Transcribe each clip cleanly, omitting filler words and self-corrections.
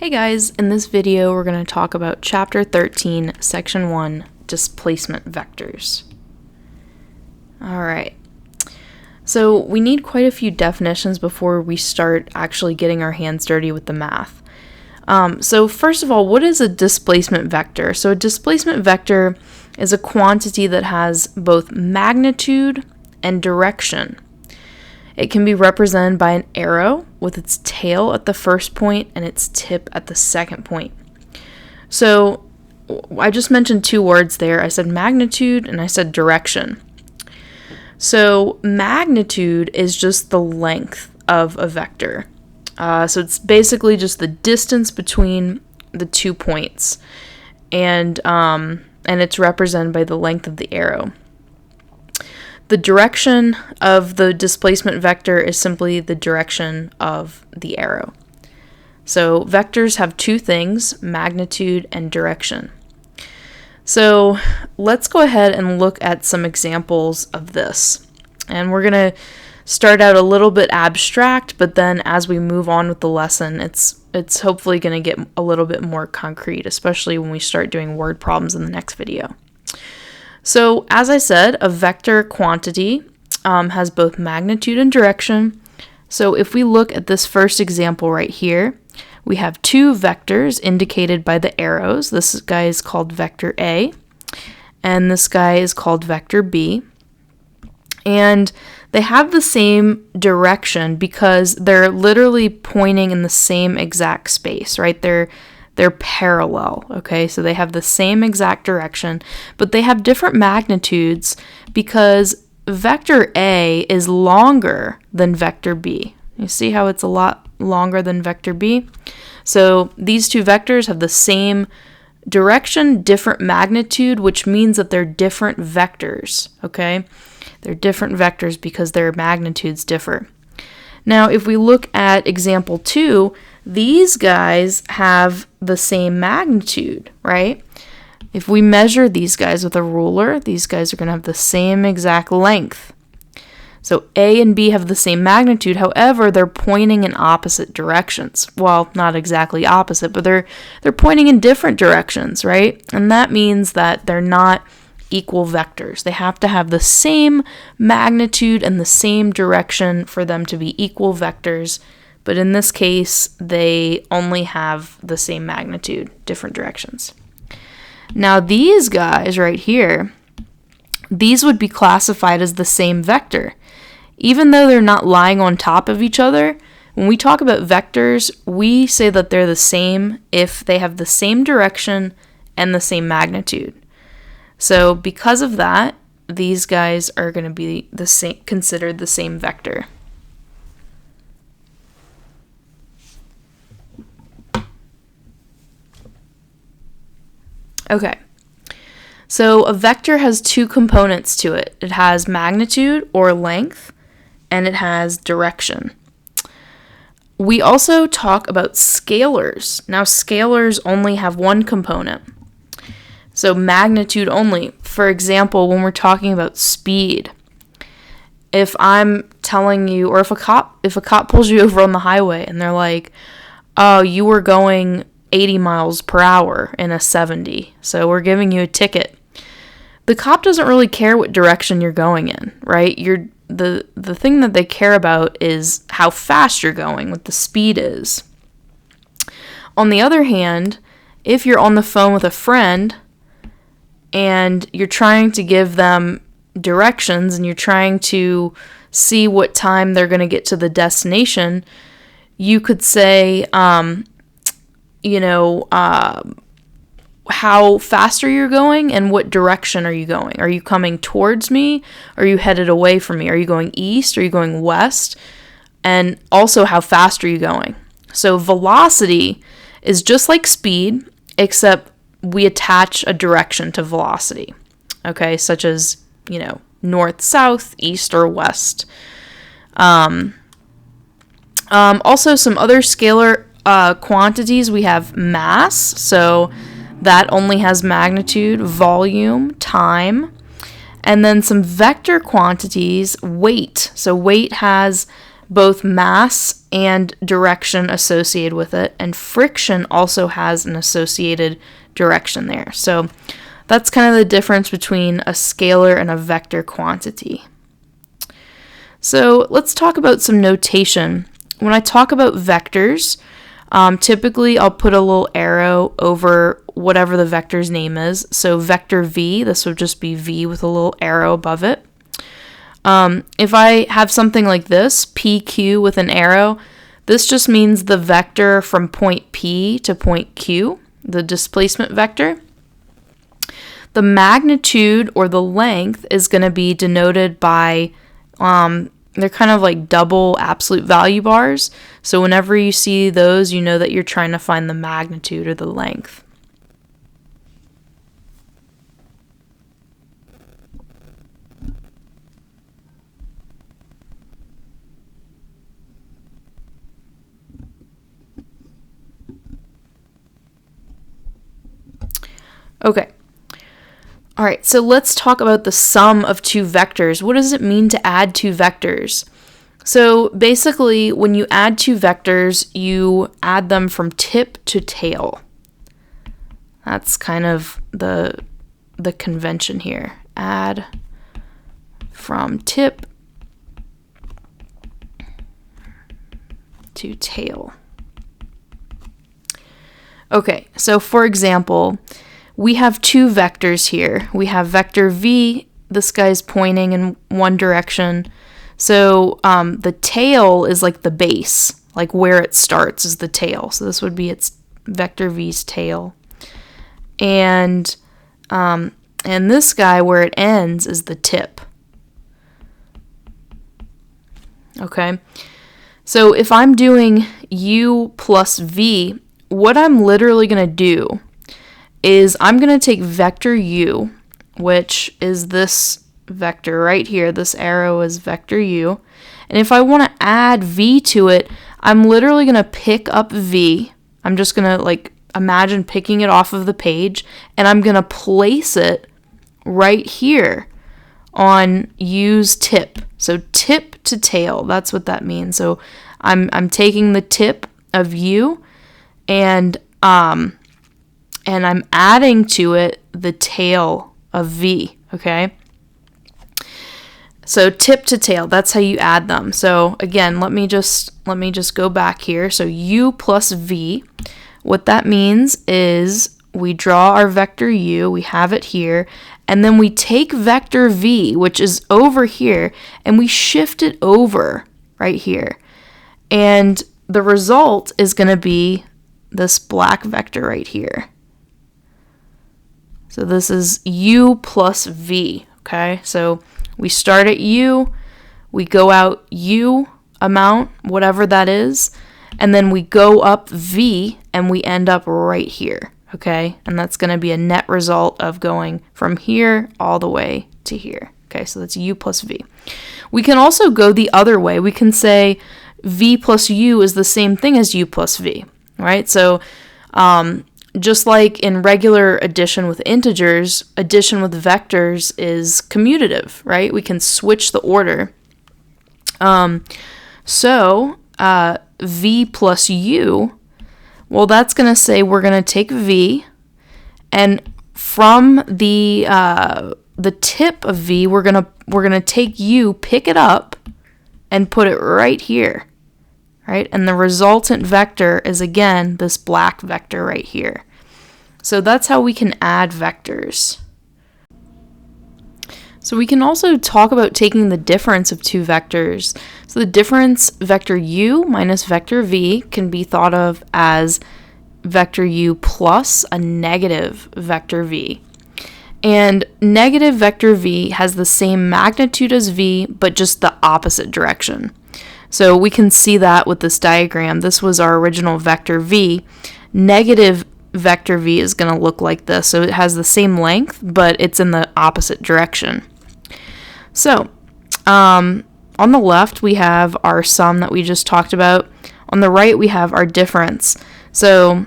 Hey guys, in this video we're going to talk about Chapter 13, Section 1, Displacement Vectors. Alright, so we need quite a few definitions before we start actually getting our hands dirty with the math. So first of all, what is a displacement vector? So a displacement vector is a quantity that has both magnitude and direction. It can be represented by an arrow with its tail at the first point and its tip at the second point. So I just mentioned two words there. I said magnitude and I said direction. So magnitude is just the length of a vector. So it's basically just the distance between the 2 points, and it's represented by the length of the arrow. The direction of the displacement vector is simply the direction of the arrow. So vectors have two things, magnitude and direction. So let's go ahead and look at some examples of this. And we're going to start out a little bit abstract, but then as we move on with the lesson, it's hopefully going to get a little bit more concrete, especially when we start doing word problems in the next video. So, as I said, a vector quantity has both magnitude and direction. So, if we look at this first example right here, we have two vectors indicated by the arrows. This guy is called vector A, and this guy is called vector B. And they have the same direction because they're literally pointing in the same exact space, right? They're parallel, okay? So they have the same exact direction, but they have different magnitudes because vector A is longer than vector B. You see how it's a lot longer than vector B? So these two vectors have the same direction, different magnitude, which means that they're different vectors, okay? They're different vectors because their magnitudes differ. Now, if we look at example 2, these guys have the same magnitude, right? If we measure these guys with a ruler, these guys are going to have the same exact length. So A and B have the same magnitude, however, they're pointing in opposite directions. Well, not exactly opposite, but they're pointing in different directions, right? And that means that they're not equal vectors. They have to have the same magnitude and the same direction for them to be equal vectors. But in this case, they only have the same magnitude, different directions. Now these guys right here, these would be classified as the same vector. Even though they're not lying on top of each other, when we talk about vectors, we say that they're the same if they have the same direction and the same magnitude. So because of that, these guys are going to be the same, considered the same vector. Okay, so a vector has two components to it. It has magnitude or length, and it has direction. We also talk about scalars. Now, scalars only have one component. So magnitude only. For example, when we're talking about speed, if I'm telling you, or if a cop pulls you over on the highway and they're like, "Oh, you were going 80 miles per hour in a 70, so we're giving you a ticket." The cop doesn't really care what direction you're going in, right? The thing that they care about is how fast you're going, what the speed is. On the other hand, if you're on the phone with a friend and you're trying to give them directions and you're trying to see what time they're going to get to the destination, you could say, how fast are you going and what direction are you going? Are you coming towards me? Are you headed away from me? Are you going east? Are you going west? And also, how fast are you going? So velocity is just like speed, except we attach a direction to velocity, okay, such as, north, south, east, or west. Also, some other scalar quantities, we have mass, so that only has magnitude, volume, time, and then some vector quantities, weight. So weight has both mass and direction associated with it, and friction also has an associated direction there. So that's kind of the difference between a scalar and a vector quantity. So let's talk about some notation. When I talk about vectors, typically I'll put a little arrow over whatever the vector's name is. So vector v, this would just be v with a little arrow above it. If I have something like this, PQ with an arrow, this just means the vector from point P to point Q, the displacement vector. The magnitude or the length is going to be denoted by, they're kind of like double absolute value bars. So whenever you see those, you know that you're trying to find the magnitude or the length. Okay. All right, so let's talk about the sum of two vectors. What does it mean to add two vectors? So basically, when you add two vectors, you add them from tip to tail. That's kind of the convention here. Add from tip to tail. Okay, so for example, we have two vectors here. We have vector v, this guy's pointing in one direction. So the tail is like the base, like where it starts is the tail. So this would be its vector v's tail. And this guy, where it ends, is the tip. Okay, so if I'm doing u plus v, what I'm literally going to do is I'm going to take vector u, which is this vector right here. This arrow is vector u. And if I want to add v to it, I'm literally going to pick up v. I'm just going to like imagine picking it off of the page, and I'm going to place it right here on u's tip. So tip to tail, that's what that means. So I'm taking the tip of u and I'm adding to it the tail of v, okay? So tip to tail, that's how you add them. So again, let me just go back here. So u plus v, what that means is we draw our vector u, we have it here, and then we take vector v, which is over here, and we shift it over right here. And the result is going to be this black vector right here. So this is u plus v, okay? So we start at u, we go out u amount, whatever that is, and then we go up v, and we end up right here, okay? And that's going to be a net result of going from here all the way to here, okay? So that's u plus v. We can also go the other way. We can say v plus u is the same thing as u plus v, right? So just like in regular addition with integers, addition with vectors is commutative, right? We can switch the order. So v plus u, well, that's going to say we're going to take v, and from the tip of v, we're gonna take u, pick it up, and put it right here. Right? And the resultant vector is, again, this black vector right here. So that's how we can add vectors. So we can also talk about taking the difference of two vectors. So the difference, vector u minus vector v, can be thought of as vector u plus a negative vector v. And negative vector v has the same magnitude as v, but just the opposite direction. So we can see that with this diagram. This was our original vector v. Negative vector v is going to look like this. So it has the same length, but it's in the opposite direction. So on the left, we have our sum that we just talked about. On the right, we have our difference. So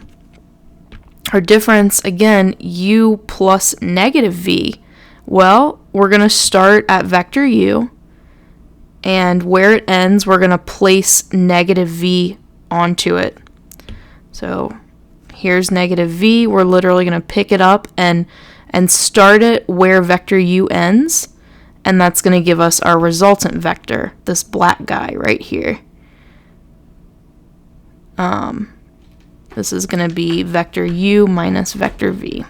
our difference, again, u plus negative v. Well, we're going to start at vector u, and where it ends, we're going to place negative v onto it. So here's negative v. We're literally going to pick it up and start it where vector u ends, and that's going to give us our resultant vector, this black guy right here. This is going to be vector u minus vector v.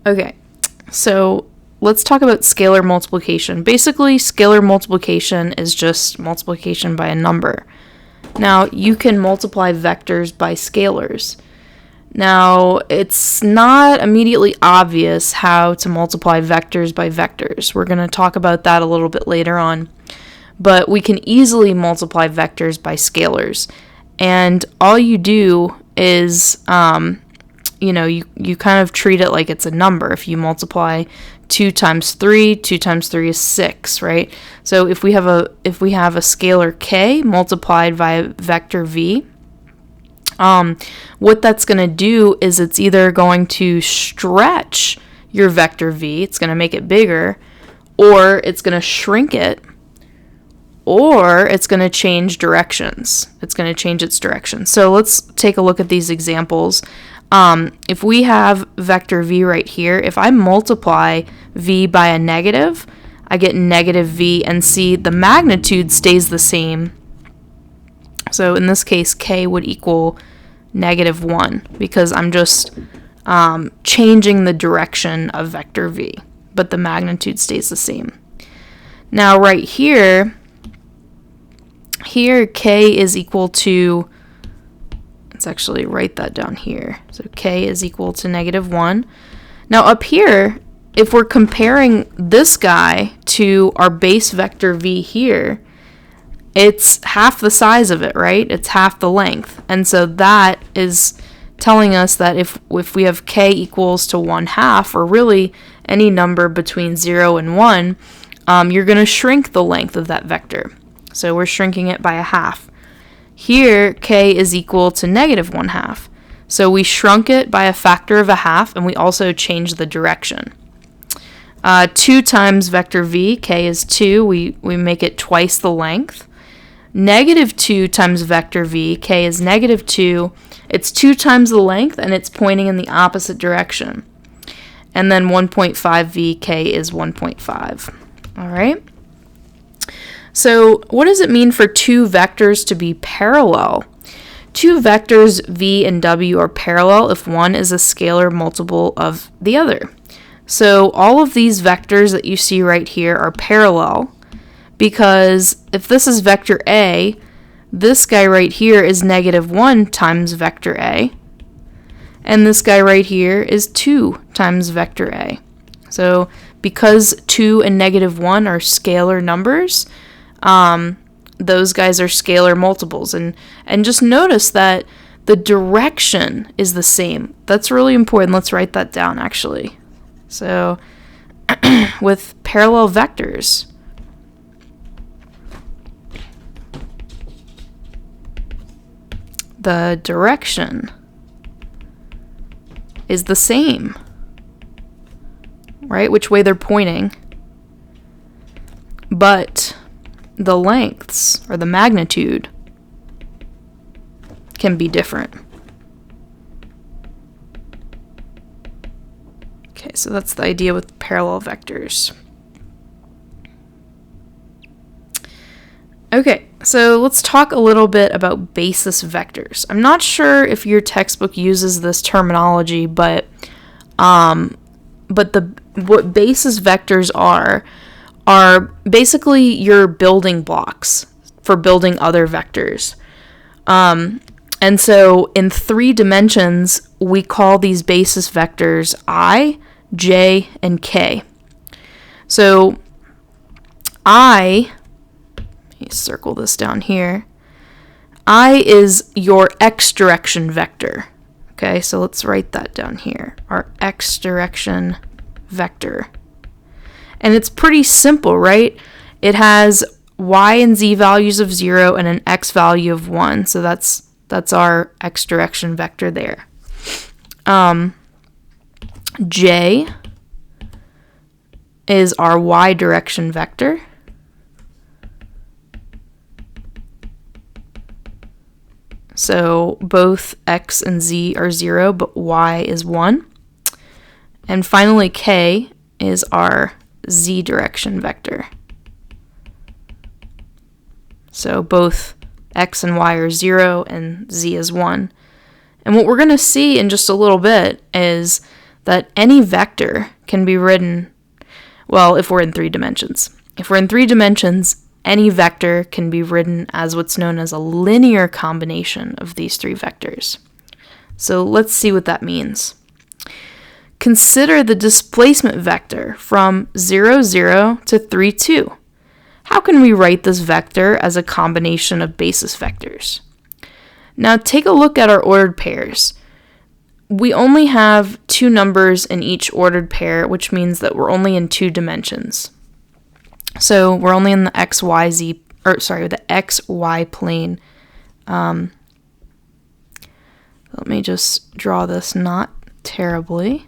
Okay, so let's talk about scalar multiplication. Basically, scalar multiplication is just multiplication by a number. Now, you can multiply vectors by scalars. Now, it's not immediately obvious how to multiply vectors by vectors. We're going to talk about that a little bit later on. But we can easily multiply vectors by scalars. And all you do is, you kind of treat it like it's a number. If you multiply 2 times 3, 2 times 3 is 6, right? So if we have a scalar k multiplied by vector v, what that's going to do is it's either going to stretch your vector v, it's going to make it bigger, or it's going to shrink it, or it's going to change directions. It's going to change its direction. So let's take a look at these examples. If we have vector v right here, if I multiply v by a negative, I get negative v, and see the magnitude stays the same. So in this case, k would equal negative 1 because I'm just changing the direction of vector v, but the magnitude stays the same. Now right here k is equal to, let's actually write that down here. So k is equal to negative 1. Now up here, if we're comparing this guy to our base vector v here, it's half the size of it, right? It's half the length. And so that is telling us that if we have k equals to 1/2, or really any number between 0 and 1, you're going to shrink the length of that vector. So we're shrinking it by a half. Here, k is equal to negative 1/2. So we shrunk it by a factor of a half, and we also changed the direction. 2 times vector v, k is 2. We make it twice the length. Negative 2 times vector v, k is negative 2. It's 2 times the length, and it's pointing in the opposite direction. And then 1.5 v, k is 1.5. All right? So what does it mean for two vectors to be parallel? Two vectors v and w are parallel if one is a scalar multiple of the other. So all of these vectors that you see right here are parallel because if this is vector a, this guy right here is negative 1 times vector a, and this guy right here is 2 times vector a. So because 2 and negative 1 are scalar numbers, those guys are scalar multiples. And just notice that the direction is the same. That's really important. Let's write that down, actually. So with parallel vectors, the direction is the same, right? Which way they're pointing. But the lengths, or the magnitude, can be different. Okay, so that's the idea with parallel vectors. Okay, so let's talk a little bit about basis vectors. I'm not sure if your textbook uses this terminology, but what basis vectors are basically your building blocks for building other vectors. And so in 3 dimensions, we call these basis vectors I, j, and k. So I, let me circle this down here. I is your x direction vector. Okay, so let's write that down here. Our x direction vector. And it's pretty simple, right? It has y and z values of 0 and an x value of 1. So that's our x direction vector there. J is our y direction vector. So both x and z are 0, but y is 1. And finally, k is our z direction vector. So both x and y are 0 and z is 1. And what we're going to see in just a little bit is that any vector can be written, well, if we're in 3 dimensions. If we're in 3 dimensions, any vector can be written as what's known as a linear combination of these 3 vectors. So let's see what that means. Consider the displacement vector from 0, 0 to 3, 2. How can we write this vector as a combination of basis vectors? Now take a look at our ordered pairs. We only have 2 numbers in each ordered pair, which means that we're only in 2 dimensions. So we're only in the the XY plane. Let me just draw this not terribly.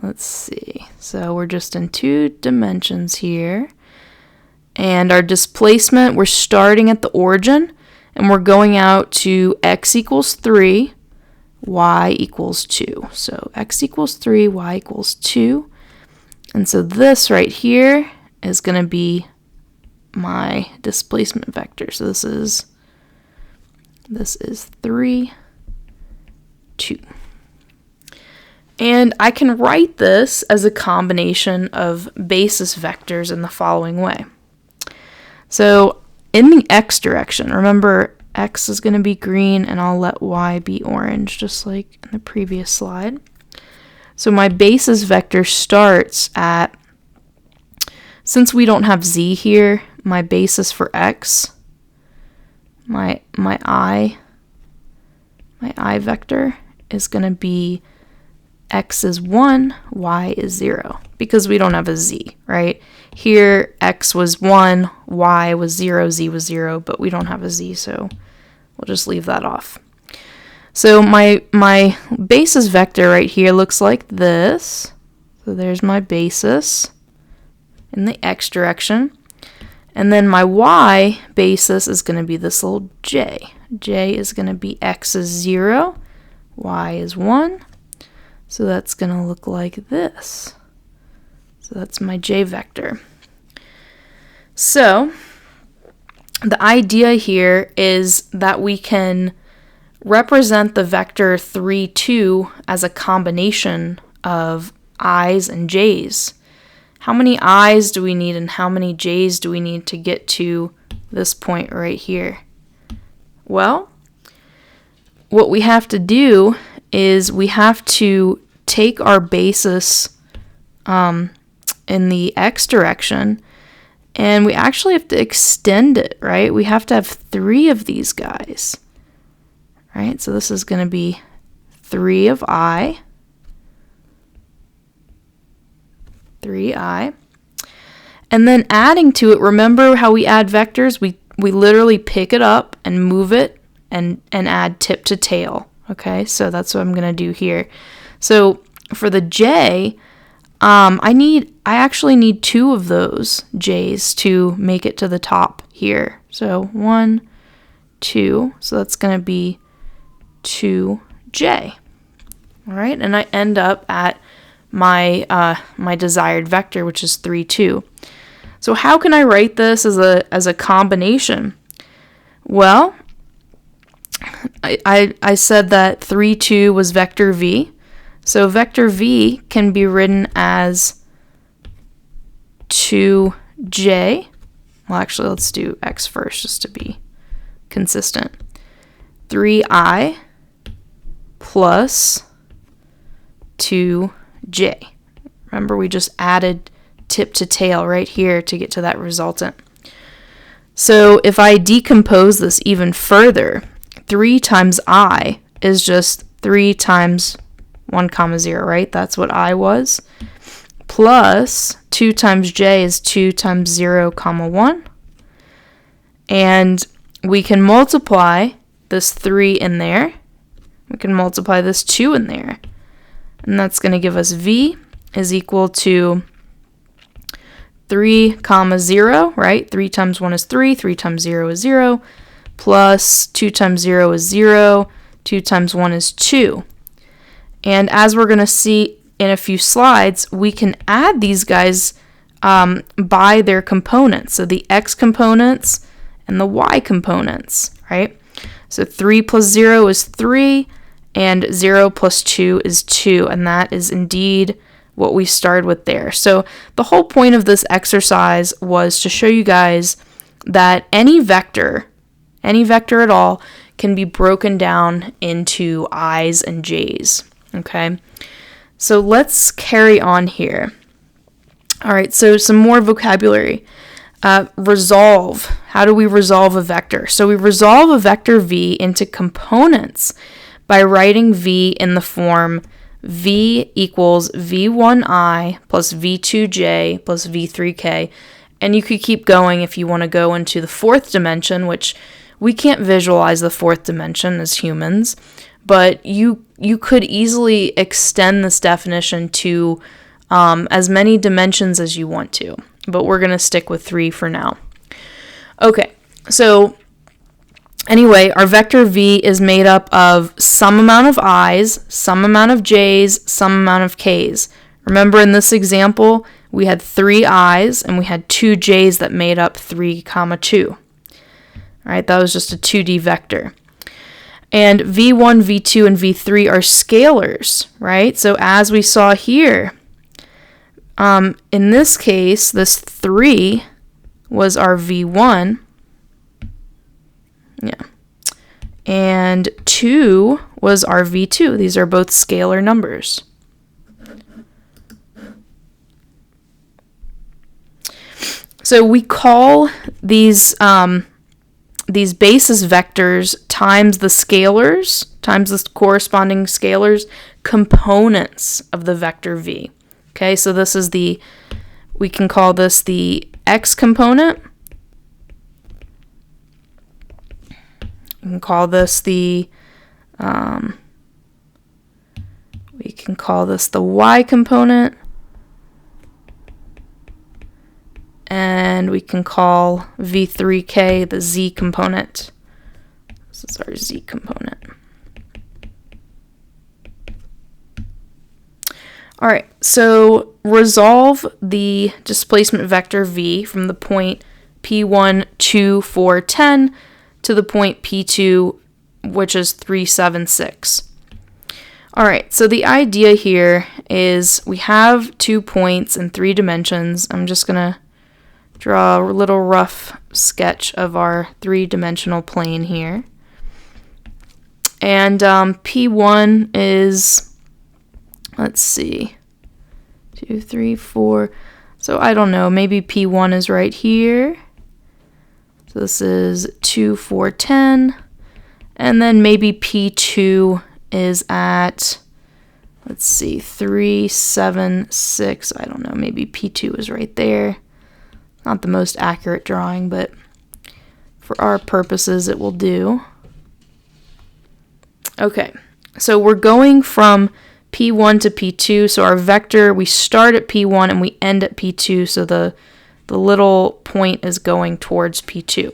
Let's see. So we're just in 2 dimensions here. And our displacement, we're starting at the origin, and we're going out to x equals 3, y equals 2. So x equals 3, y equals 2. And so this right here is going to be my displacement vector. So this is 3, 2. And I can write this as a combination of basis vectors in the following way. So in the x direction, remember x is going to be green and I'll let y be orange, just like in the previous slide. So my basis vector starts at, since we don't have z here, my basis for x, my I vector is going to be x is 1, y is 0, because we don't have a z, right? Here, x was 1, y was 0, z was 0, but we don't have a z, so we'll just leave that off. So my basis vector right here looks like this. So there's my basis in the x direction. And then my y basis is going to be this little j. J is going to be x is 0, y is 1. So that's going to look like this. So that's my j vector. So the idea here is that we can represent the vector 3, 2 as a combination of i's and j's. How many i's do we need and how many j's do we need to get to this point right here? Well, what we have to do is we have to take our basis in the x direction, and we actually have to extend it, right? We have to have 3 of these guys, right? So this is going to be 3 of I, 3i, and then adding to it, remember how we add vectors? We literally pick it up and move it and add tip to tail, okay? So that's what I'm going to do here. So for the j, I actually need 2 of those j's to make it to the top here. So 1, 2, so that's going to be 2j. All right, and I end up at my desired vector, which is 3, 2. So how can I write this as a combination? Well, I said that 3, 2 was vector v. So vector v can be written as 2j. Well, actually, let's do x first just to be consistent. 3i plus 2j. Remember, we just added tip to tail right here to get to that resultant. So if I decompose this even further, 3 times I is just 3 times 1, 0, right? That's what I was. Plus 2 times j is 2 times 0, 1. And we can multiply this 3 in there. We can multiply this 2 in there. And that's going to give us v is equal to 3 comma 0, right? 3 times 1 is 3, 3 times 0 is 0, plus 2 times 0 is 0, 2 times 1 is 2. And as we're going to see in a few slides, we can add these guys by their components. So the x components and the y components, right? So 3 plus 0 is 3, and 0 plus 2 is 2, and that is indeed what we started with there. So the whole point of this exercise was to show you guys that any vector at all, can be broken down into i's and j's, okay? So let's carry on here. All right, so some more vocabulary. Resolve. How do we resolve a vector? So we resolve a vector v into components by writing v in the form v equals v1i plus v2j plus v3k. And you could keep going if you want to go into the fourth dimension, which we can't visualize the fourth dimension as humans, but you could easily extend this definition to as many dimensions as you want to. But we're going to stick with 3 for now. Okay, so anyway, our vector v is made up of some amount of i's, some amount of j's, some amount of k's. Remember in this example, we had 3 i's and we had 2 j's that made up 3 comma 2. All right, that was just a 2D vector. And v1, v2, and v3 are scalars, right? So as we saw here, in this case, this 3 was our v1. Yeah. And 2 was our v2. These are both scalar numbers. So we call these basis vectors times the scalars, times the corresponding scalars, components of the vector v. Okay, so this is we can call this the x component. We can call this the y component. And we can call v3k the z component. This is our z component. All right, so resolve the displacement vector v from the point p1, 2, 4, 10 to the point p2, which is 3, 7, 6. All right, so the idea here is we have 2 points in 3 dimensions. I'm just going to draw a little rough sketch of our 3-dimensional plane here. And P1 is, let's see, 2, 3, 4. So I don't know, maybe P1 is right here. So this is 2, 4, 10. And then maybe P2 is at, let's see, 3, 7, 6. I don't know, maybe P2 is right there. Not the most accurate drawing, but for our purposes, it will do. Okay, so we're going from P1 to P2. So our vector, we start at P1 and we end at P2. So the little point is going towards P2.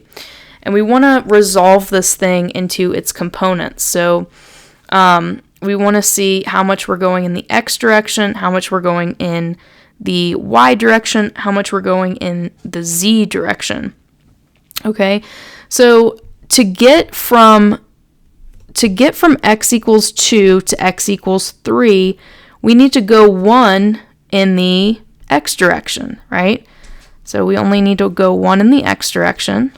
And we want to resolve this thing into its components. So we want to see how much we're going in the x direction, how much we're going in the y direction, how much we're going in the z direction. Okay, so to get from x equals 2 to x equals 3, we need to go 1 in the x direction, right? So we only need to go 1 in the x direction.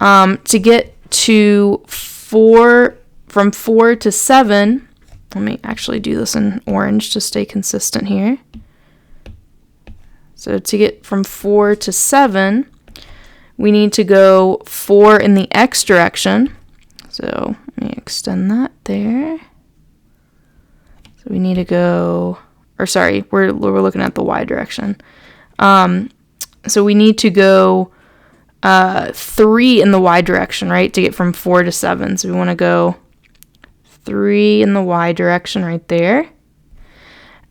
To get to 4, from 4 to 7, let me actually do this in orange to stay consistent here. So to get from 4 to 7, we need to go 4 in the x direction. So let me extend that there. So we need to go, or sorry, we're looking at the y direction. So we need to go 3 in the y direction, right, to get from 4 to 7. So we want to go 3 in the y direction right there.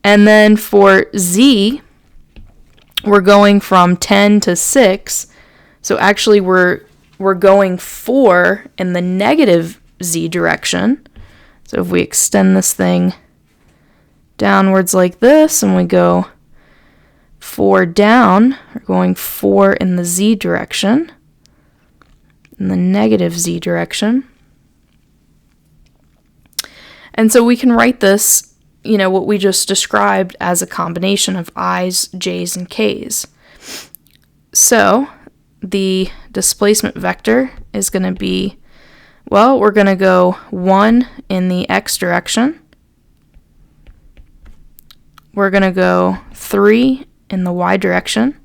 And then for z, we're going from 10 to 6. So actually we're going 4 in the negative z direction. So if we extend this thing downwards like this and we go 4 down, we're going 4 in the z direction, in the negative z direction. And so we can write this, what we just described, as a combination of i's, j's, and k's. So the displacement vector is going to be, we're going to go 1 in the x direction. We're going to go 3 in the y direction.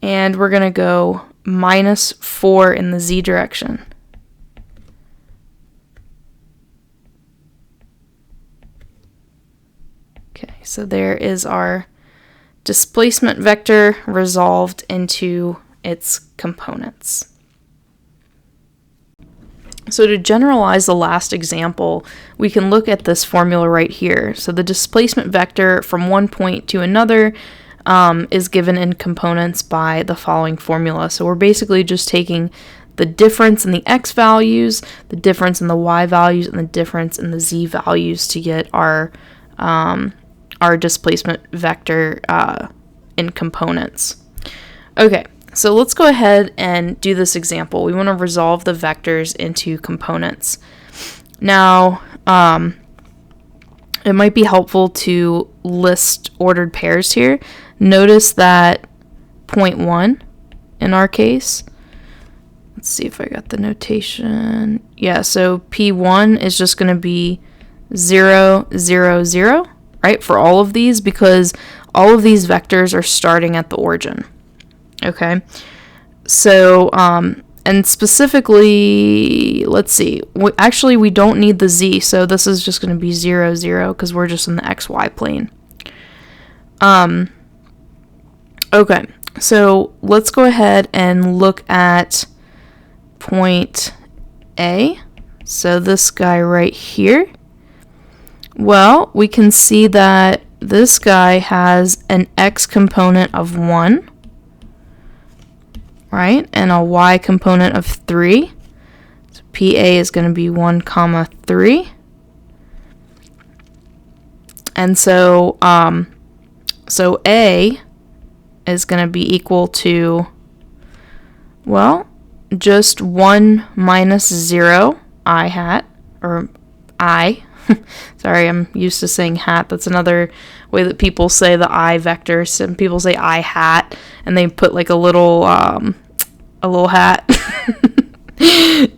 And we're going to go -4 in the z direction. Okay, so there is our displacement vector resolved into its components. So to generalize the last example, we can look at this formula right here. So the displacement vector from one point to another is given in components by the following formula. So we're basically just taking the difference in the x values, the difference in the y values, and the difference in the z values to get our displacement vector in components. Okay, so let's go ahead and do this example. We want to resolve the vectors into components. Now, it might be helpful to list ordered pairs here. Notice that 0.1 in our case. Let's see if I got the notation. Yeah, so P1 is just going to be 0, 0, 0, right, for all of these, because all of these vectors are starting at the origin. Okay, so, and specifically, let's see, actually we don't need the z, so this is just going to be 0, 0, because we're just in the xy plane. Okay, so let's go ahead and look at point A. So this guy right here. Well, we can see that this guy has an x component of 1, right, and a y component of 3. So PA is going to be 1, 3. And so, so A is going to be equal to, well, just 1 minus 0 I hat, or I. Sorry, I'm used to saying hat. That's another way that people say the I vector. Some people say I hat, and they put like a little hat.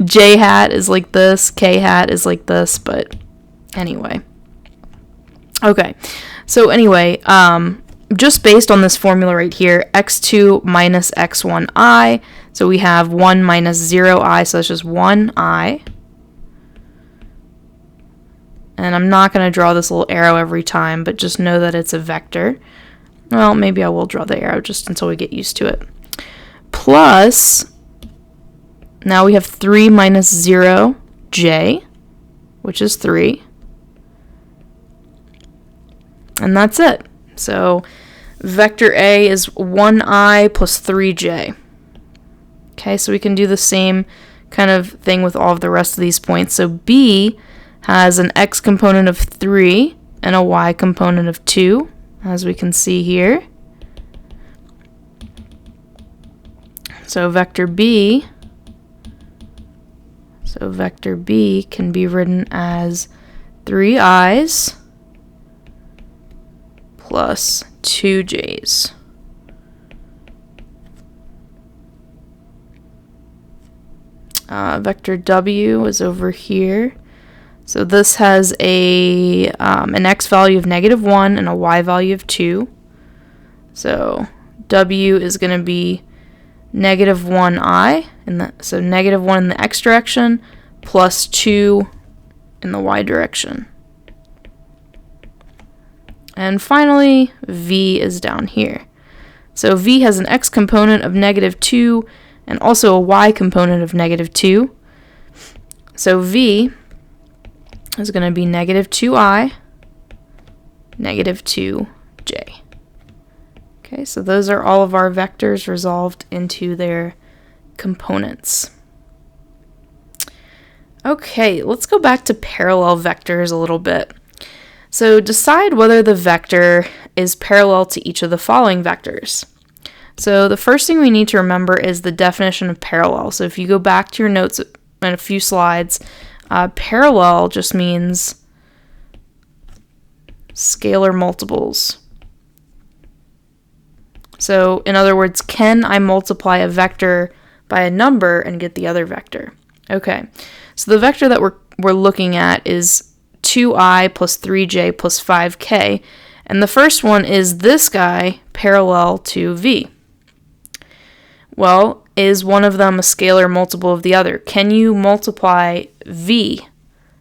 J hat is like this, K hat is like this, but anyway. Okay, so anyway, just based on this formula right here, x2 minus x1i, so we have 1 minus 0i, so that's just 1i. And I'm not going to draw this little arrow every time, but just know that it's a vector. Well, maybe I will draw the arrow just until we get used to it. Plus, now we have 3 minus 0j, which is 3. And that's it. So vector A is 1i plus 3j. Okay, so we can do the same kind of thing with all of the rest of these points. So B has an x component of 3 and a y component of 2, as we can see here. So vector B can be written as 3 i's plus 2 j's. Vector W is over here. So this has an x value of -1 and a y value of 2. So W is going to be -1i, so -1 in the x direction plus 2 in the y direction. And finally, V is down here. So V has an x component of -2 and also a y component of -2. So V is going to be -2i, -2j. j. Okay, so those are all of our vectors resolved into their components. Okay, let's go back to parallel vectors a little bit. So decide whether the vector is parallel to each of the following vectors. So the first thing we need to remember is the definition of parallel. So if you go back to your notes in a few slides, parallel just means scalar multiples. So in other words, can I multiply a vector by a number and get the other vector? Okay, so the vector that we're looking at is 2i plus 3j plus 5k, and the first one is this guy parallel to v. Well, is one of them a scalar multiple of the other? Can you multiply v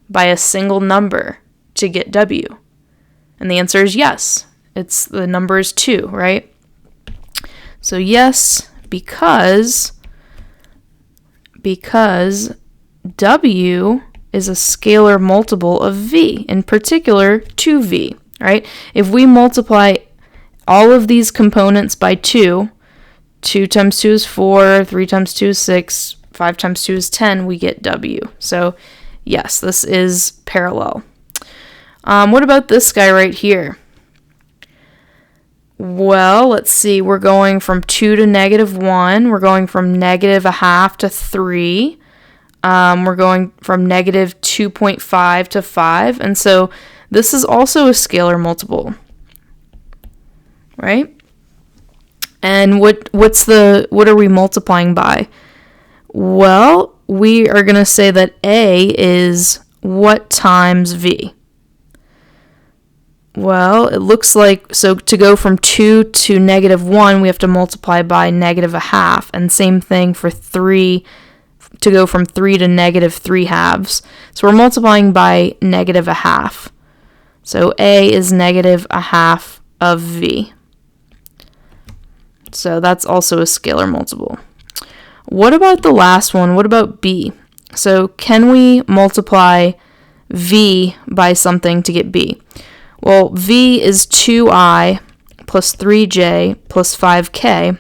by a single number to get w? And the answer is yes. The number is 2, right? So yes, because w is a scalar multiple of v, in particular 2v, right? If we multiply all of these components by 2, 2 times 2 is 4, 3 times 2 is 6, 5 times 2 is 10, we get w. So yes, this is parallel. What about this guy right here? Well, let's see. We're going from 2 to -1. We're going from -0.5 to 3. We're going from -2.5 to 5. And so this is also a scalar multiple, right? And what are we multiplying by? Well, we are going to say that A is what times V? Well, it looks like, so to go from 2 to -1, we have to multiply by -0.5, and same thing for 3, to go from 3 to -3/2. So we're multiplying by -0.5. So A is -0.5 of V. So that's also a scalar multiple. What about the last one? What about B? So can we multiply V by something to get B? Well, V is 2i plus 3j plus 5k.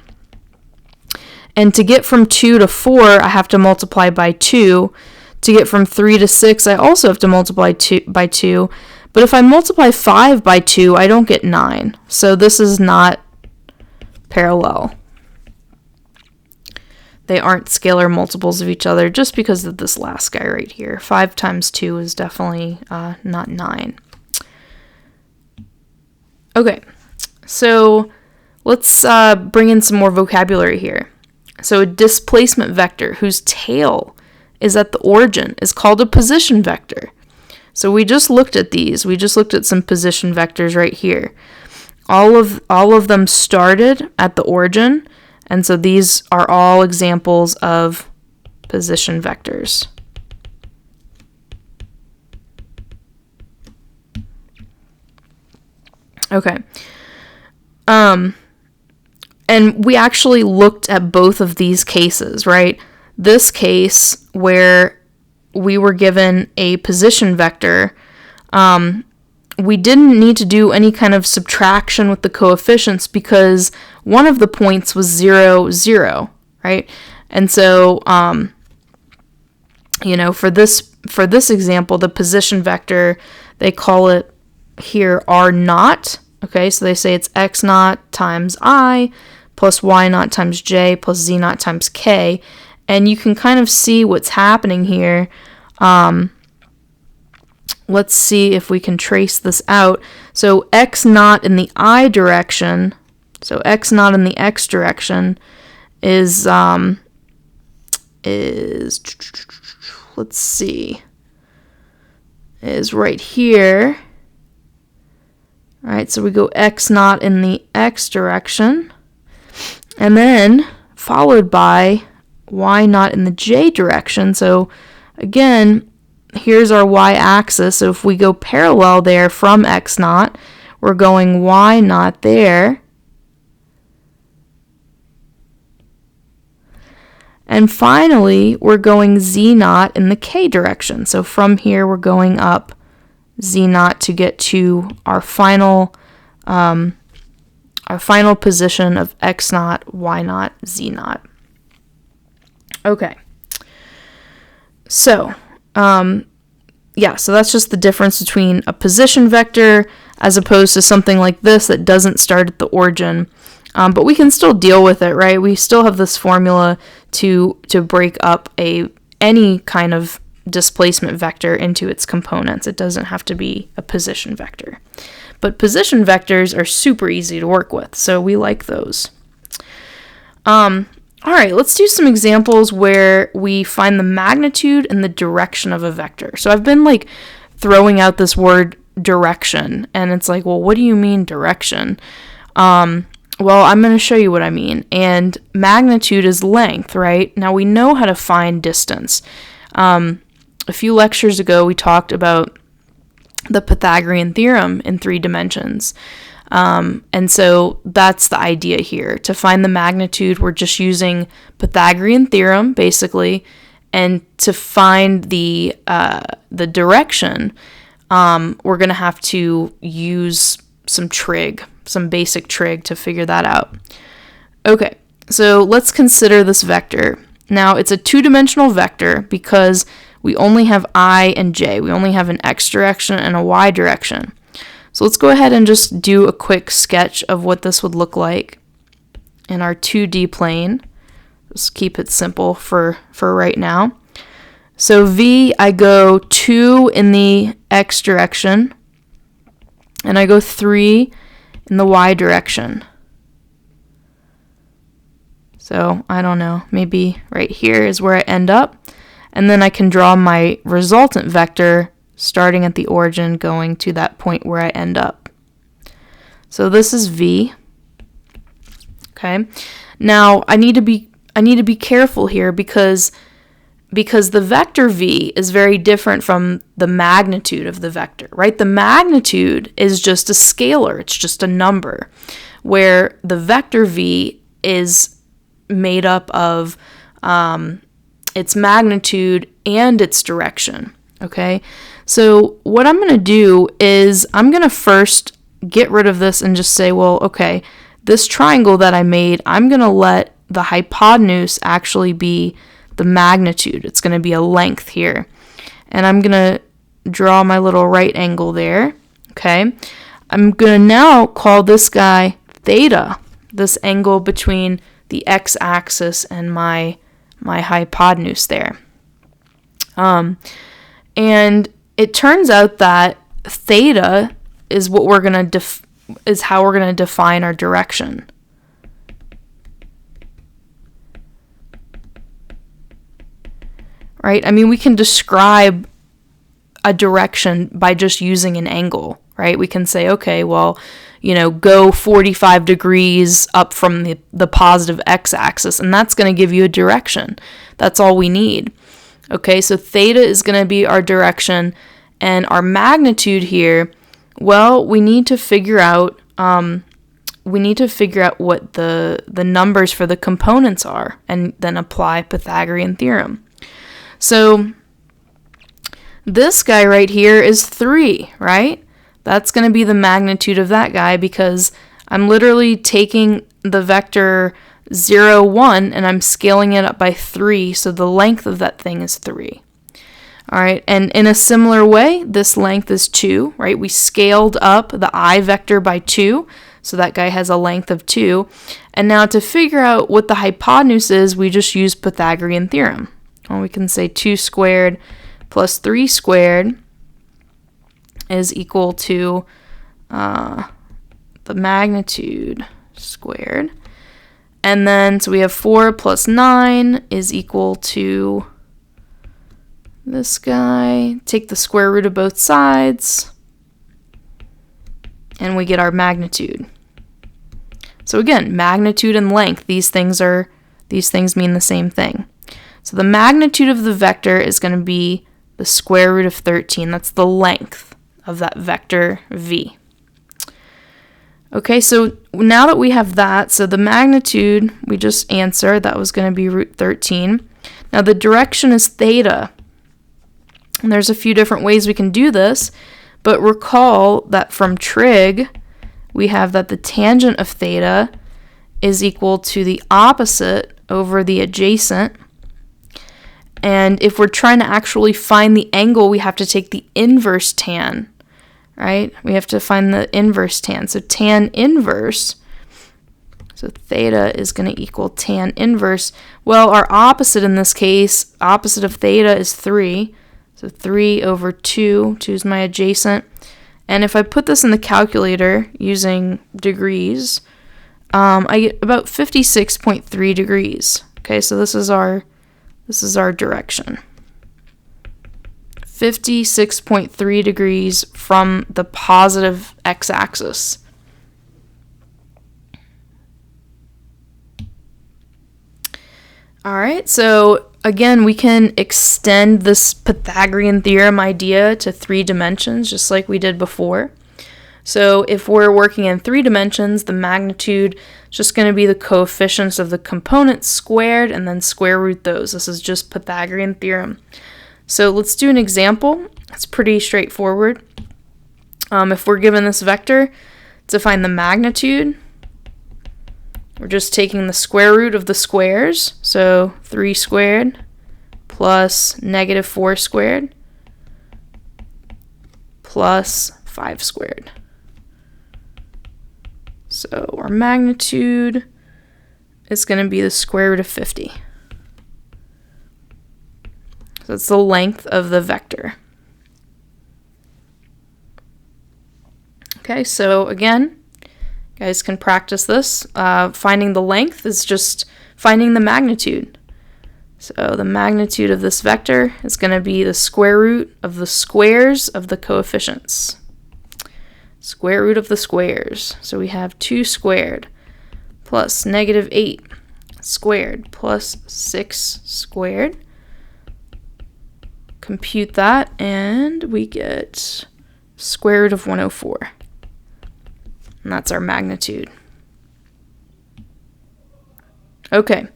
And to get from 2 to 4, I have to multiply by 2. To get from 3 to 6, I also have to multiply by 2. But if I multiply 5 by 2, I don't get 9. So this is not parallel. They aren't scalar multiples of each other just because of this last guy right here. 5 times 2 is definitely not 9. Okay, so let's bring in some more vocabulary here. So a displacement vector whose tail is at the origin is called a position vector. So we just looked at these. We just looked at some position vectors right here. All of them started at the origin, and so these are all examples of position vectors. Okay. And we actually looked at both of these cases, right? This case where we were given a position vector, we didn't need to do any kind of subtraction with the coefficients because one of the points was 0, 0, right? And so, for this example, the position vector, they call it here R naught. Okay, so they say it's x naught times I plus y naught times j plus z naught times k. And you can kind of see what's happening here. Let's see if we can trace this out. So x naught in the I direction, so x naught in the x direction is let's see, is right here. All right, so we go x naught in the x direction, and then followed by y naught in the j direction. So again, here's our y-axis. So if we go parallel there from x naught, we're going y naught there. And finally, we're going z naught in the k direction. So from here, we're going up z naught to get to our final our final position of x naught, y naught, z naught. Okay. So, so that's just the difference between a position vector as opposed to something like this that doesn't start at the origin. But we can still deal with it, right? We still have this formula to break up any kind of displacement vector into its components. It doesn't have to be a position vector. But position vectors are super easy to work with, so we like those. All right, let's do some examples where we find the magnitude and the direction of a vector. So I've been throwing out this word direction, and it's like, well, what do you mean direction? Well, I'm going to show you what I mean. And magnitude is length, right? Now we know how to find distance. A few lectures ago, we talked about the Pythagorean theorem in 3 dimensions. And so that's the idea here. To find the magnitude, we're just using Pythagorean theorem, basically. And to find the direction, we're going to have to use some basic trig to figure that out. Okay, so let's consider this vector. Now, it's a 2-dimensional vector because we only have I and j. We only have an x direction and a y direction. So let's go ahead and just do a quick sketch of what this would look like in our 2D plane. Just keep it simple for right now. So v, I go 2 in the x direction, and I go 3 in the y direction. So I don't know, maybe right here is where I end up. And then I can draw my resultant vector starting at the origin going to that point where I end up. So this is v. Okay. Now I need to be careful here because the vector v is very different from the magnitude of the vector, right? The magnitude is just a scalar, it's just a number, where the vector v is made up of its magnitude and its direction, okay? So what I'm going to do is I'm going to first get rid of this and just say, well, okay, this triangle that I made, I'm going to let the hypotenuse actually be the magnitude. It's going to be a length here. And I'm going to draw my little right angle there, okay? I'm going to now call this guy theta, this angle between the x-axis and my hypotenuse there. And it turns out that theta is what we're going to is how we're going to define our direction. Right? I mean, we can describe a direction by just using an angle, right? We can say, okay, well, go 45 degrees up from the positive x-axis, and that's going to give you a direction. That's all we need. Okay, so theta is going to be our direction, and our magnitude here, well, we need to figure out what the numbers for the components are, and then apply Pythagorean theorem. So this guy right here is 3, right? That's going to be the magnitude of that guy because I'm literally taking the vector 0, 1, and I'm scaling it up by 3, so the length of that thing is 3. All right, and in a similar way, this length is 2, right? We scaled up the I vector by 2, so that guy has a length of 2. And now to figure out what the hypotenuse is, we just use Pythagorean theorem. Well, we can say 2 squared plus 3 squared is equal to the magnitude squared. And then, so we have 4 plus 9 is equal to this guy. Take the square root of both sides, and we get our magnitude. So again, magnitude and length, these things mean the same thing. So the magnitude of the vector is going to be the square root of 13. That's the length of that vector v. Okay, so now that we have that, so the magnitude, we just answered, that was going to be root 13. Now the direction is theta. And there's a few different ways we can do this, but recall that from trig, we have that the tangent of theta is equal to the opposite over the adjacent. And if we're trying to actually find the angle, we have to take the inverse tan, right? We have to find the inverse tan. So tan inverse, so theta is going to equal tan inverse. Well, our opposite in this case, opposite of theta is 3. So 3 over 2, 2 is my adjacent. And if I put this in the calculator using degrees, I get about 56.3 degrees. Okay, so this is our direction. 56.3 degrees from the positive x-axis. All right, so again, we can extend this Pythagorean theorem idea to 3 dimensions, just like we did before. So if we're working in 3 dimensions, the magnitude is just going to be the coefficients of the components squared and then square root those. This is just Pythagorean theorem. So let's do an example. It's pretty straightforward. If we're given this vector to find the magnitude, we're just taking the square root of the squares. So 3 squared plus negative 4 squared plus 5 squared. So our magnitude is going to be the square root of 50. So it's the length of the vector. Okay, so again, you guys can practice this. Finding the length is just finding the magnitude. So the magnitude of this vector is going to be the square root of the squares of the coefficients. Square root of the squares. So we have 2 squared plus negative 8 squared plus 6 squared. Compute that, and we get square root of 104. And that's our magnitude. Okay,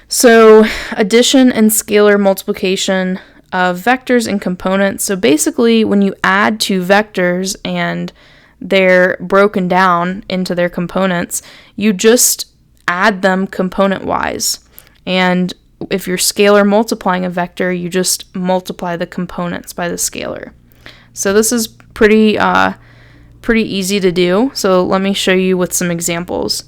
so addition and scalar multiplication of vectors and components. So basically, when you add 2 vectors and they're broken down into their components, you just add them component-wise. And if you're scalar multiplying a vector, you just multiply the components by the scalar. So this is pretty easy to do. So let me show you with some examples.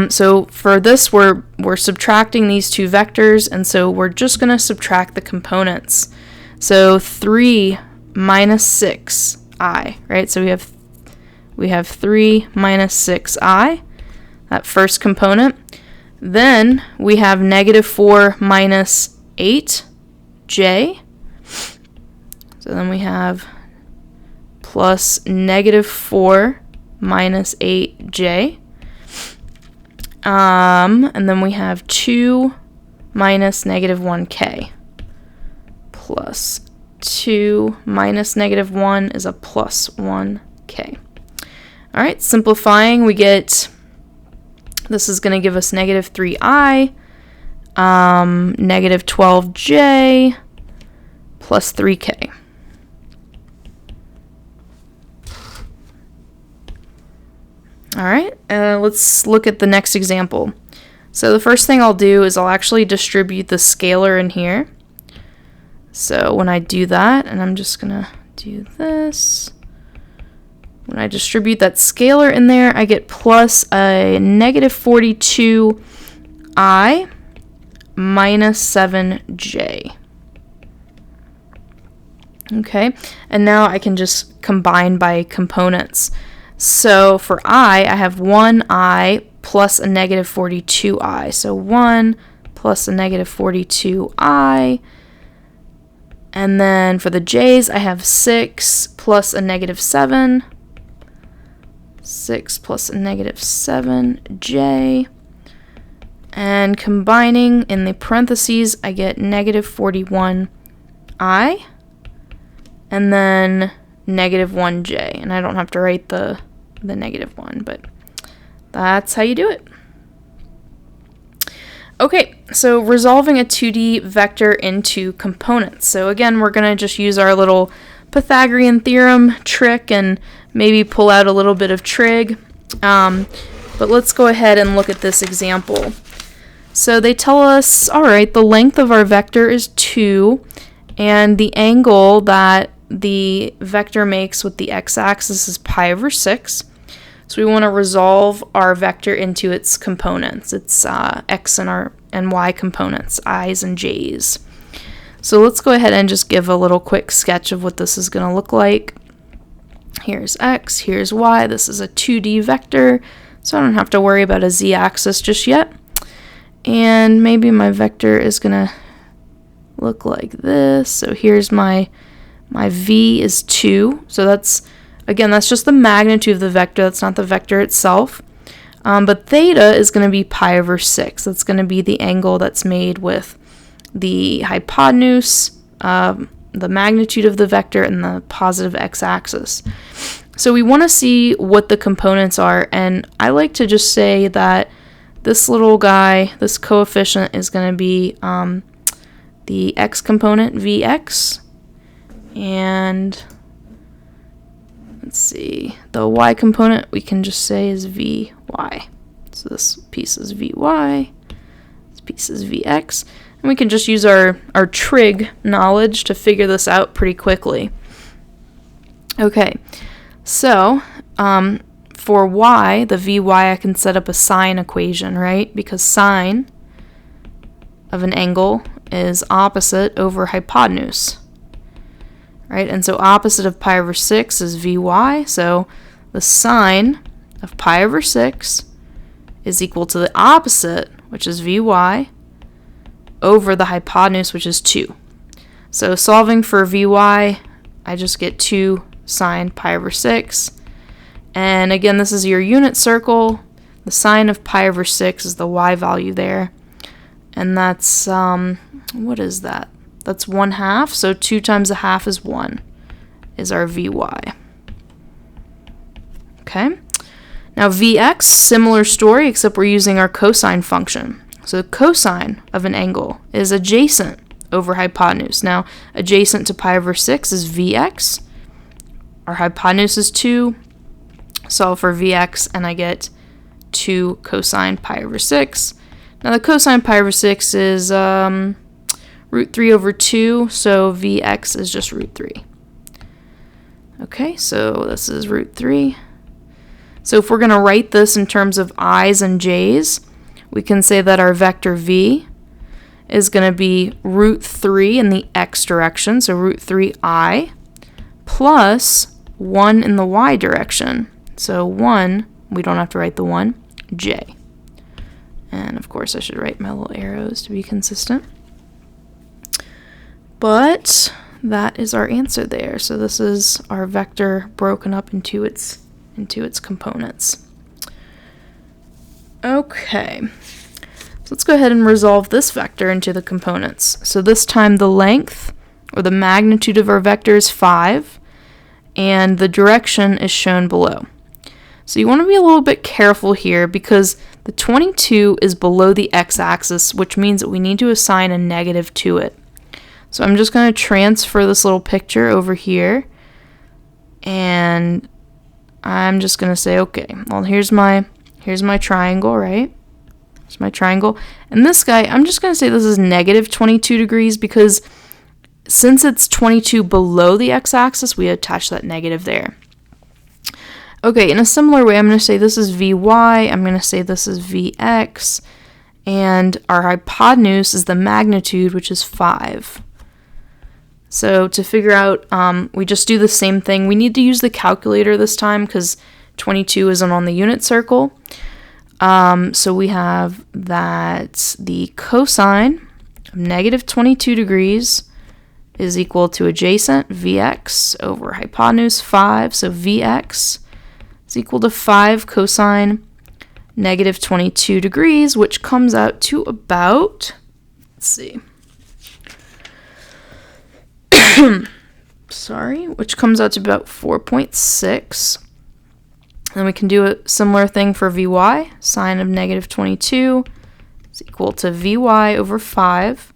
So for this, we're subtracting these 2 vectors, and so we're just going to subtract the components. So 3 minus 6i, right? So we have 3 minus 6i, that first component. Then we have negative 4 minus 8j. So then we have plus negative 4 minus 8j. And then we have 2 minus negative 1k. Plus 2 minus negative 1 is a plus 1k. All right, simplifying, we get, this is going to give us negative 3i, negative 12j, plus 3k. All right, let's look at the next example. So the first thing I'll do is I'll actually distribute the scalar in here. So when I do that, and I'm just going to do this, when I distribute that scalar in there, I get plus a negative 42i minus 7j. Okay, and now I can just combine by components. So for I have 1i plus a negative 42i. So 1 plus a negative 42i. And then for the j's, I have 6 plus a negative 7. 6 plus a negative 7j. And combining in the parentheses, I get negative 41i. And then negative 1j. And I don't have to write the negative 1, but that's how you do it. Okay, so resolving a 2D vector into components. So again, we're going to just use our little Pythagorean theorem trick and maybe pull out a little bit of trig. But let's go ahead and look at this example. So they tell us, all right, the length of our vector is 2, and the angle that the vector makes with the x-axis is pi over 6. So we want to resolve our vector into its components, its x and y components, i's and j's. So let's go ahead and just give a little quick sketch of what this is going to look like. Here's x, here's y. This is a 2D vector, so I don't have to worry about a z-axis just yet. And maybe my vector is going to look like this. So here's my v is 2. So that's just the magnitude of the vector. That's not the vector itself. But theta is going to be pi over 6. That's going to be the angle that's made with the hypotenuse, the magnitude of the vector, and the positive x-axis. So we want to see what the components are, and I like to just say that this little guy, this coefficient, is going to be the x component, vx, and let's see, the y component we can just say is vy. So this piece is vy, this piece is vx, and we can just use our trig knowledge to figure this out pretty quickly. Okay, so for y, the vy, I can set up a sine equation, right? Because sine of an angle is opposite over hypotenuse, right? And so opposite of pi over 6 is vy, so the sine of pi over 6 is equal to the opposite, which is vy, over the hypotenuse, which is 2. So solving for vy, I just get 2 sine pi over 6. And again, this is your unit circle. The sine of pi over 6 is the y value there. And that's, what is that? That's 1/2. So 2 times a half is 1, is our vy. Okay. Now vx, similar story, except we're using our cosine function. So the cosine of an angle is adjacent over hypotenuse. Now, adjacent to pi over 6 is vx. Our hypotenuse is 2. Solve for vx, and I get 2 cosine pi over 6. Now, the cosine pi over 6 is root 3 over 2, so vx is just root 3. Okay, so this is root 3. So if we're going to write this in terms of i's and j's, we can say that our vector v is going to be root 3 in the x direction, so root 3i, plus 1 in the y direction. So 1, we don't have to write the 1, j. And of course I should write my little arrows to be consistent. But that is our answer there. So this is our vector broken up into its components. Okay, so let's go ahead and resolve this vector into the components. So this time the length, or the magnitude of our vector, is 5, and the direction is shown below. So you want to be a little bit careful here because the 22 is below the x-axis, which means that we need to assign a negative to it. So I'm just going to transfer this little picture over here, and I'm just going to say, okay, well, here's my triangle, right? Here's my triangle. And this guy, I'm just going to say this is negative 22 degrees because since it's 22 below the x-axis, we attach that negative there. Okay, in a similar way, I'm going to say this is vy, I'm going to say this is vx, and our hypotenuse is the magnitude, which is 5. So to figure out, we just do the same thing. We need to use the calculator this time because 22 isn't on the unit circle. So we have that the cosine of negative 22 degrees is equal to adjacent vx over hypotenuse 5. So vx is equal to 5 cosine negative 22 degrees, which comes out to about, let's see, which comes out to about 4.6. Then we can do a similar thing for vy. Sine of negative 22 is equal to vy over 5.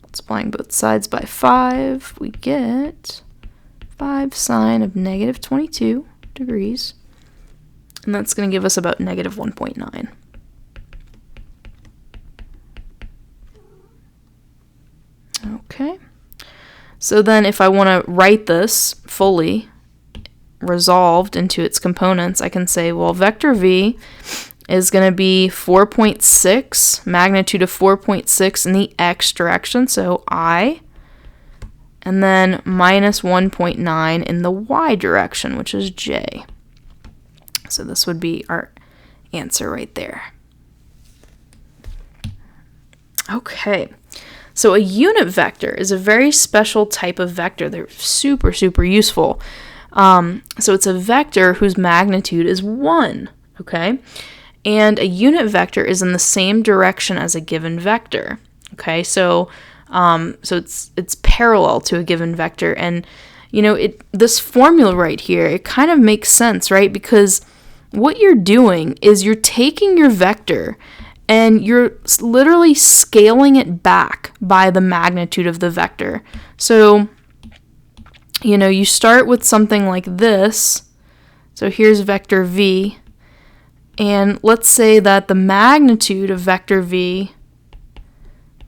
Multiplying both sides by 5, we get 5 sine of negative 22 degrees. And that's going to give us about negative 1.9. Okay. So then if I want to write this fully resolved into its components, I can say, well, vector v is going to be 4.6, magnitude of 4.6 in the x direction, so I, and then minus 1.9 in the y direction, which is j. So this would be our answer right there. Okay, so a unit vector is a very special type of vector. They're super, super useful. So it's a vector whose magnitude is 1, okay? And a unit vector is in the same direction as a given vector, okay? So it's parallel to a given vector. And, you know, this formula right here, it kind of makes sense, right? Because what you're doing is you're taking your vector and you're literally scaling it back by the magnitude of the vector. So, you know, you start with something like this. So here's vector v. And let's say that the magnitude of vector v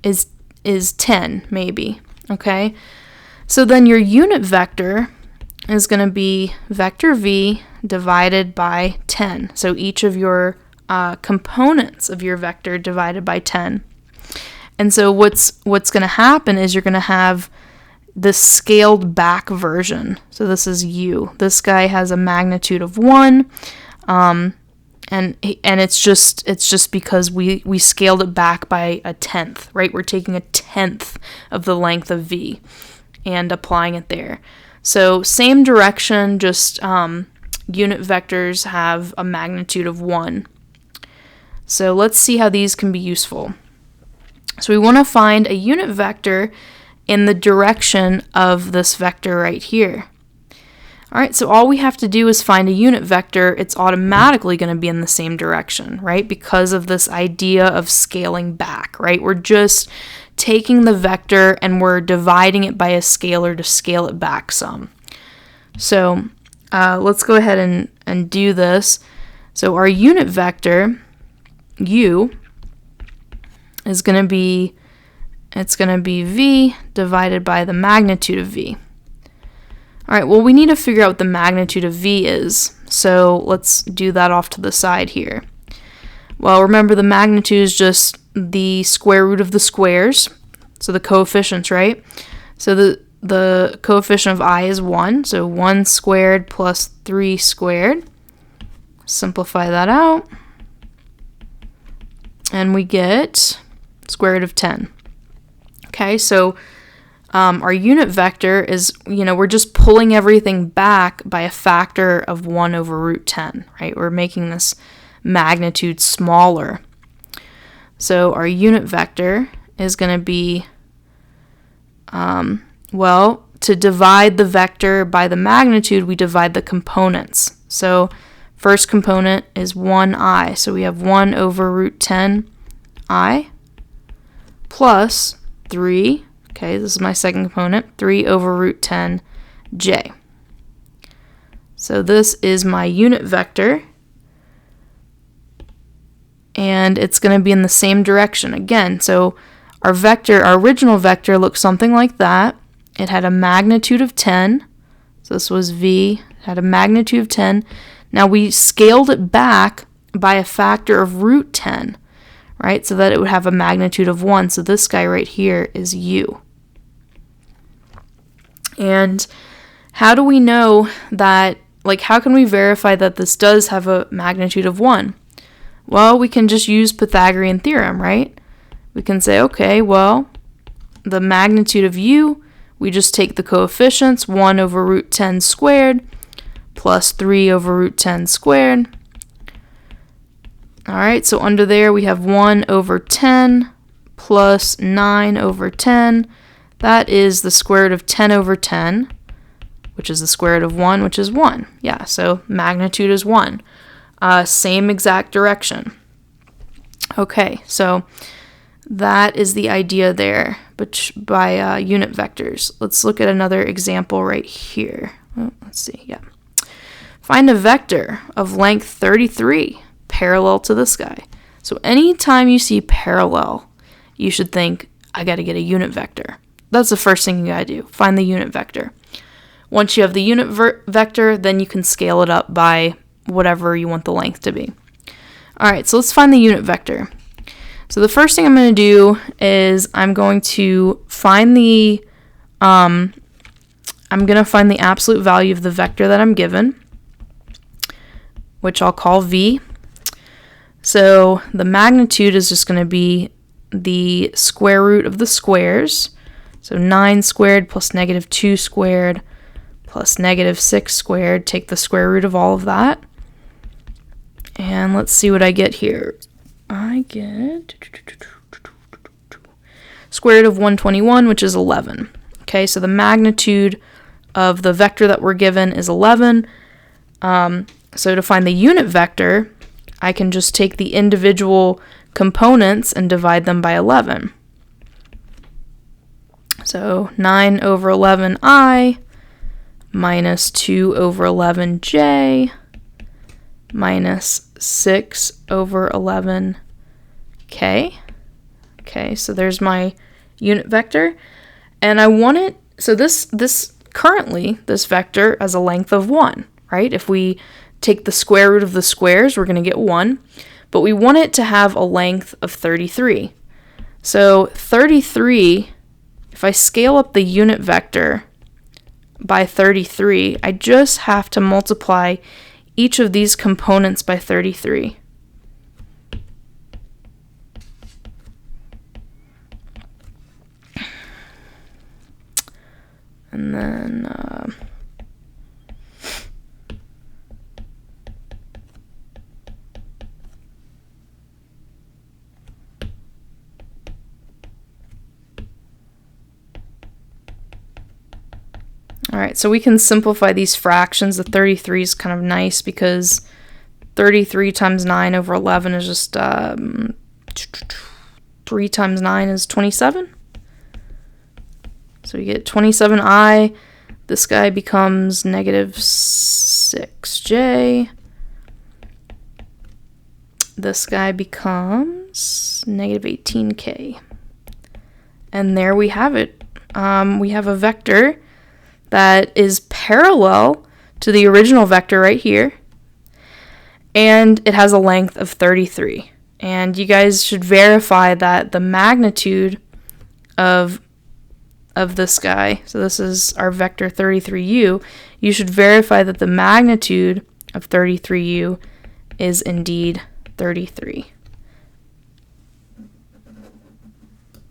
is 10, maybe, okay? So then your unit vector is going to be vector v divided by 10. So each of your components of your vector divided by 10. And so what's going to happen is you're going to have this scaled back version. So this is u. This guy has a magnitude of 1, and it's just because we scaled it back by a tenth, right? We're taking a tenth of the length of v and applying it there. So same direction, just unit vectors have a magnitude of 1. So let's see how these can be useful. So we want to find a unit vector in the direction of this vector right here. All right, so all we have to do is find a unit vector. It's automatically going to be in the same direction, right? Because of this idea of scaling back, right? We're just taking the vector and we're dividing it by a scalar to scale it back some. So let's go ahead and do this. So our unit vector, u, is going to be, it's going to be v divided by the magnitude of v. All right, well, we need to figure out what the magnitude of v is. So let's do that off to the side here. Well, remember the magnitude is just the square root of the squares, so the coefficients, right? So the coefficient of I is 1, so 1 squared plus 3 squared. Simplify that out. And we get square root of 10. Okay, so our unit vector is, you know, we're just pulling everything back by a factor of 1 over root 10, right? We're making this magnitude smaller. So our unit vector is going to be, well, to divide the vector by the magnitude, we divide the components. So first component is 1i. So we have 1 over root 10i plus 3. Okay, this is my second component, 3 over root 10j. So this is my unit vector, and it's going to be in the same direction again. So our original vector looks something like that. It had a magnitude of 10, so this was v, had a magnitude of 10. Now we scaled it back by a factor of root 10, right, so that it would have a magnitude of 1. So this guy right here is u. And how do we know that, like, how can we verify that this does have a magnitude of 1? Well, we can just use Pythagorean theorem, right? We can say, okay, well, the magnitude of u, we just take the coefficients, 1 over root 10 squared plus 3 over root 10 squared. All right, so under there we have 1 over 10 plus 9 over 10. That is the square root of 10 over 10, which is the square root of 1, which is 1. Yeah, so magnitude is 1. Same exact direction. Okay, so that is the idea there by unit vectors. Let's look at another example right here. Oh, let's see. Yeah. Find a vector of length 33 parallel to this guy. So anytime you see parallel, you should think, I got to get a unit vector. That's the first thing you got to do. Find the unit vector. Once you have the unit vector, then you can scale it up by whatever you want the length to be. All right, so let's find the unit vector. So the first thing I'm going to do is I'm going to find the absolute value of the vector that I'm given, which I'll call v. So the magnitude is just going to be the square root of the squares. So 9 squared plus negative 2 squared plus negative 6 squared. Take the square root of all of that. And let's see what I get here. I get square root of 121, which is 11. Okay, so the magnitude of the vector that we're given is 11. So to find the unit vector, I can just take the individual components and divide them by 11. So 9 over 11i minus 2 over 11j minus 6 over 11k. Okay, so there's my unit vector. And I want it, so this vector has a length of 1, right? If we take the square root of the squares, we're going to get 1. But we want it to have a length of 33. So 33, if I scale up the unit vector by 33, I just have to multiply each of these components by 33. And then all right, so we can simplify these fractions. The 33 is kind of nice because 33 times 9 over 11 is just 3 times 9 is 27. So we get 27i. This guy becomes negative 6j. This guy becomes negative 18k. And there we have it. We have a vector that is parallel to the original vector right here. And it has a length of 33. And you guys should verify that the magnitude of this guy, so this is our vector 33u, you should verify that the magnitude of 33u is indeed 33.